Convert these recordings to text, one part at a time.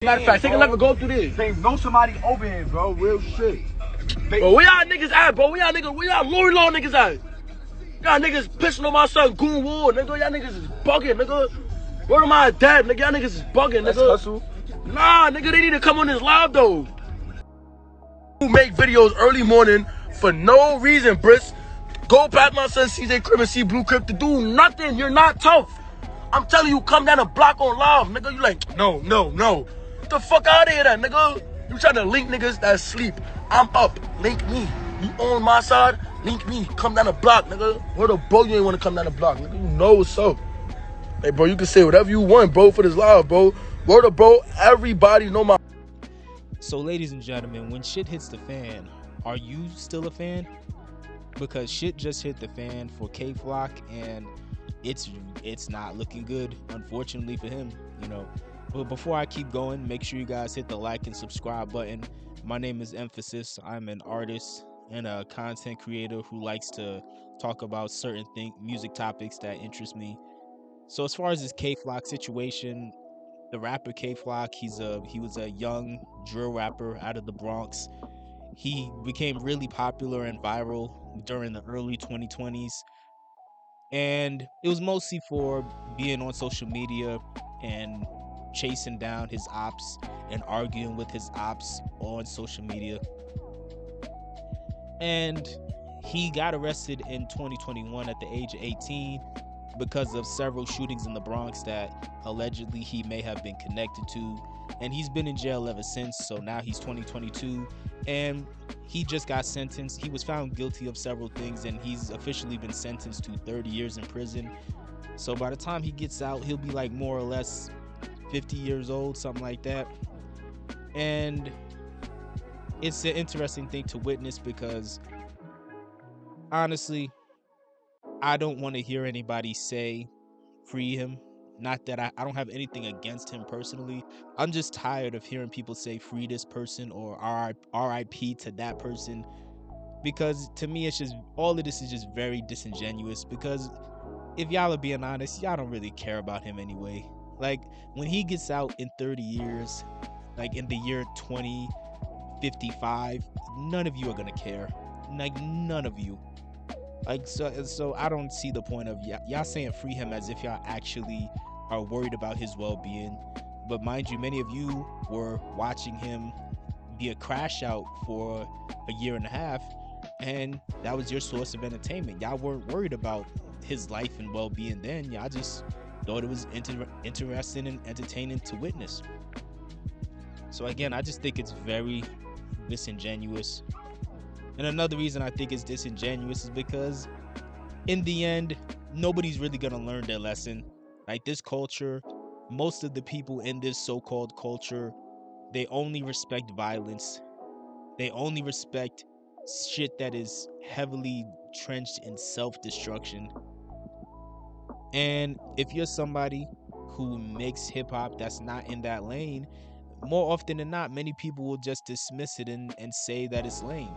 Matter of fact, take a left and go through this. They know somebody over here, bro. Real shit. Bro, where y'all niggas at, bro? Where y'all Lori Law niggas at? Y'all niggas pissing on my son, Goon Ward, nigga. Y'all niggas is bugging, nigga. Where am I dad, nigga? Y'all niggas is bugging, nigga. Let's hustle. Nah, nigga, they need to come on this live, though. Who make videos early morning for no reason, Briss. Go past my son CJ crib and see Blue Crip to do nothing. You're not tough. I'm telling you, come down the block on live, nigga. You like, no. Get the fuck out of here, that nigga. You trying to link niggas that sleep. I'm up. Link me. You on my side, link me. Come down the block, nigga. Where the bro you ain't want to come down the block, nigga? You know what's up. Hey, bro, you can say whatever you want, bro, for this live, bro. Word of bro, everybody know my... So, ladies and gentlemen, when shit hits the fan, are you still a fan? Because shit just hit the fan for K-Flock, and it's not looking good, unfortunately for him, you know. But before I keep going, make sure you guys hit the like and subscribe button. My name is Mfasis. I'm an artist and a content creator who likes to talk about certain music topics that interest me. So as far as this K-Flock situation, the rapper K-Flock, he was a young drill rapper out of the Bronx. He became really popular and viral during the early 2020s. And it was mostly for being on social media and chasing down his ops and arguing with his ops on social media. And he got arrested in 2021 at the age of 18 because of several shootings in the Bronx that allegedly he may have been connected to. And he's been in jail ever since. So now he's 2022 and he just got sentenced. He was found guilty of several things and he's officially been sentenced to 30 years in prison. So by the time he gets out, he'll be like more or less 50 years old, something like that. And it's an interesting thing to witness because honestly, I don't want to hear anybody say free him. Not that I don't have anything against him personally. I'm just tired of hearing people say free this person or RIP to that person, because to me it's just, all of this is just very disingenuous, because if y'all are being honest, y'all don't really care about him anyway. Like when he gets out in 30 years, like in the year 2055, none of you are gonna care. Like none of you. Like so I don't see the point of y'all saying free him as if y'all actually are worried about his well-being. But mind you, many of you were watching him be a crash out for a year and a half, and that was your source of entertainment. Y'all weren't worried about his life and well-being then. Y'all just thought it was interesting and entertaining to witness. So again, I just think it's very disingenuous. And another reason I think it's disingenuous is because in the end, nobody's really gonna learn their lesson. Like this culture, most of the people in this so-called culture, they only respect violence. They only respect shit that is heavily trenched in self-destruction. And if you're somebody who makes hip-hop that's not in that lane, more often than not, many people will just dismiss it and say that it's lame.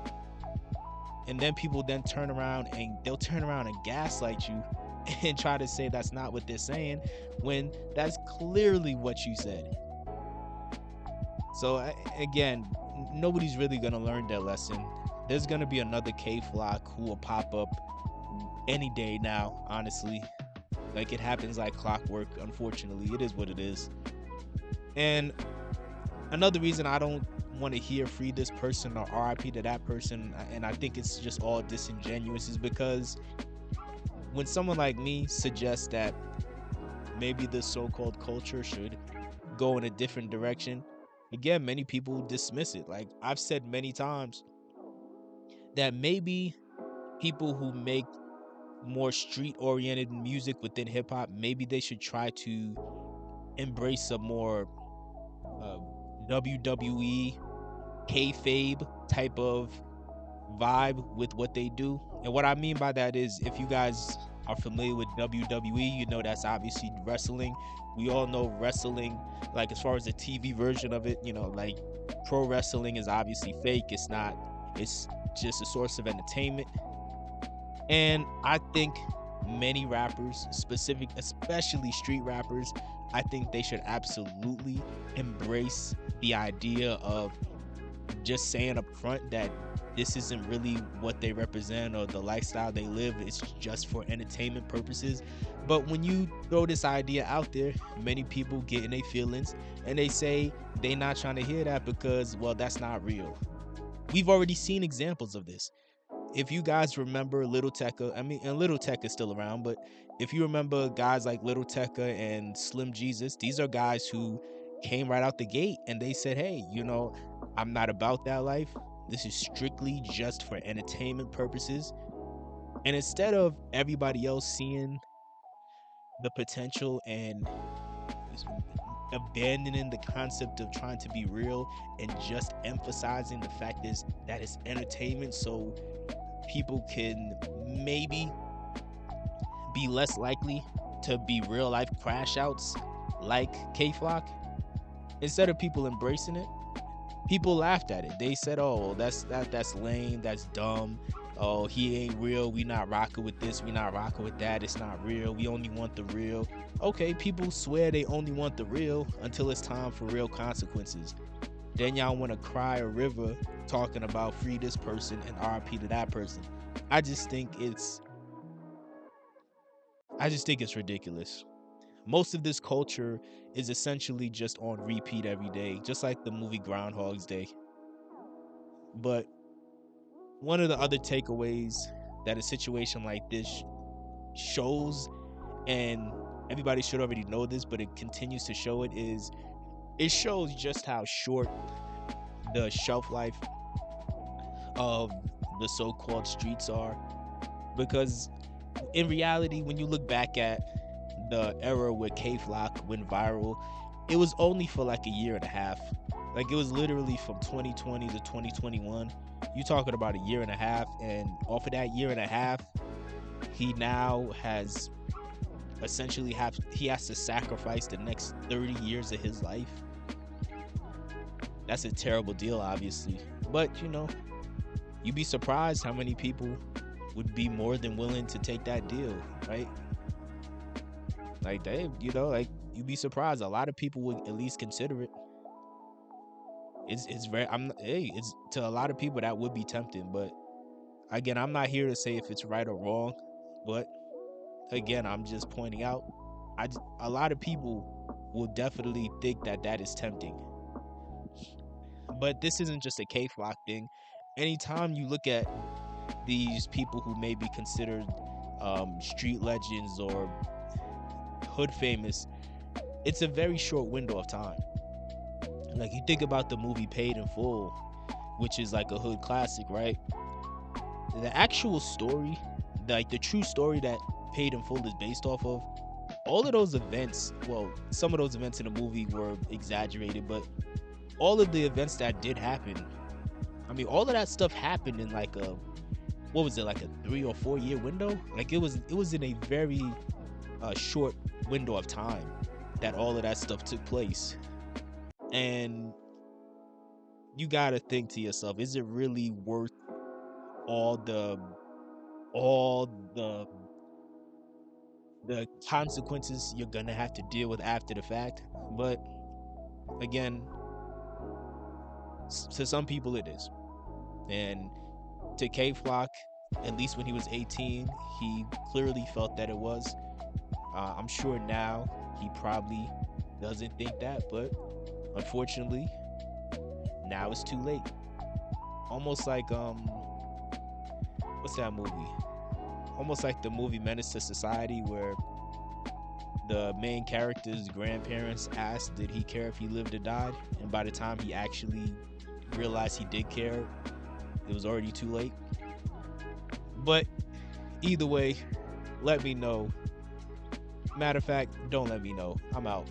And then people then turn around and gaslight you and try to say that's not what they're saying, when that's clearly what you said. So again, nobody's really gonna learn their lesson. There's gonna be another K-Flock who will pop up any day now, honestly. Like it happens like clockwork. Unfortunately, it is what it is. And another reason I don't want to hear free this person or RIP to that person, and I think it's just all disingenuous, is because when someone like me suggests that maybe this so-called culture should go in a different direction, again, many people dismiss it. Like I've said many times that maybe people who make more street-oriented music within hip-hop, maybe they should try to embrace a more WWE kayfabe type of vibe with what they do. And what I mean by that is, if you guys are familiar with WWE, you know that's obviously wrestling. We all know wrestling, like as far as the TV version of it, you know, like pro wrestling is obviously fake. It's not, it's just a source of entertainment. And I think many rappers, especially street rappers, I think they should absolutely embrace the idea of just saying up front that this isn't really what they represent or the lifestyle they live. It's just for entertainment purposes. But when you throw this idea out there, many people get in their feelings and they say they're not trying to hear that because, well, that's not real. We've already seen examples of this. If you guys remember Little Tecca, I mean, and Little Tecca is still around, but if you remember guys like Little Tecca and Slim Jesus, these are guys who came right out the gate and they said, hey, I'm not about that life. This is strictly just for entertainment purposes. And instead of everybody else seeing the potential and abandoning the concept of trying to be real and just emphasizing the fact is that it's entertainment, so people can maybe be less likely to be real life crash outs like K-Flock. Instead of people embracing it, people laughed at it. They said, oh, that's lame, that's dumb. Oh, he ain't real. We not rocking with this. We not rocking with that. It's not real. We only want the real. Okay, people swear they only want the real until it's time for real consequences. Then y'all want to cry a river talking about free this person and RIP to that person. I just think it's ridiculous. Most of this culture is essentially just on repeat every day, just like the movie Groundhog's Day. But one of the other takeaways that a situation like this shows, and everybody should already know this, but it continues to show it, is it shows just how short the shelf life of the so-called streets are. Because in reality, when you look back at the era where K-Flock went viral, it was only for like a year and a half. Like, it was literally from 2020 to 2021. You talking about a year and a half, and off of that year and a half, he now has essentially he has to sacrifice the next 30 years of his life. That's a terrible deal, obviously. But, you'd be surprised how many people would be more than willing to take that deal, right? Like, you'd be surprised. A lot of people would at least consider it. It's to a lot of people that would be tempting, but again, I'm not here to say if it's right or wrong, but again, I'm just pointing out, a lot of people will definitely think that is tempting. But this isn't just a K-Flock thing. Anytime you look at these people who may be considered street legends or hood famous, it's a very short window of time. Like, you think about the movie Paid in Full, which is like a hood classic, right? The actual story, like the true story that Paid in Full is based off of, all of those events, well, some of those events in the movie were exaggerated, but all of the events that did happen, I mean, all of that stuff happened in like a 3 or 4 year window? Like, it was in a very short window of time that all of that stuff took place. And you gotta think to yourself, is it really worth all the consequences you're gonna have to deal with after the fact? But again, to some people it is. And to K-Flock, at least when he was 18, he clearly felt that it was. I'm sure now he probably doesn't think that, but unfortunately, now it's too late. Almost like what's that movie? Almost like the movie Menace to Society, where the main character's grandparents asked did he care if he lived or died, and by the time he actually realized he did care, it was already too late. But either way, let me know. Matter of fact, don't let me know. I'm out.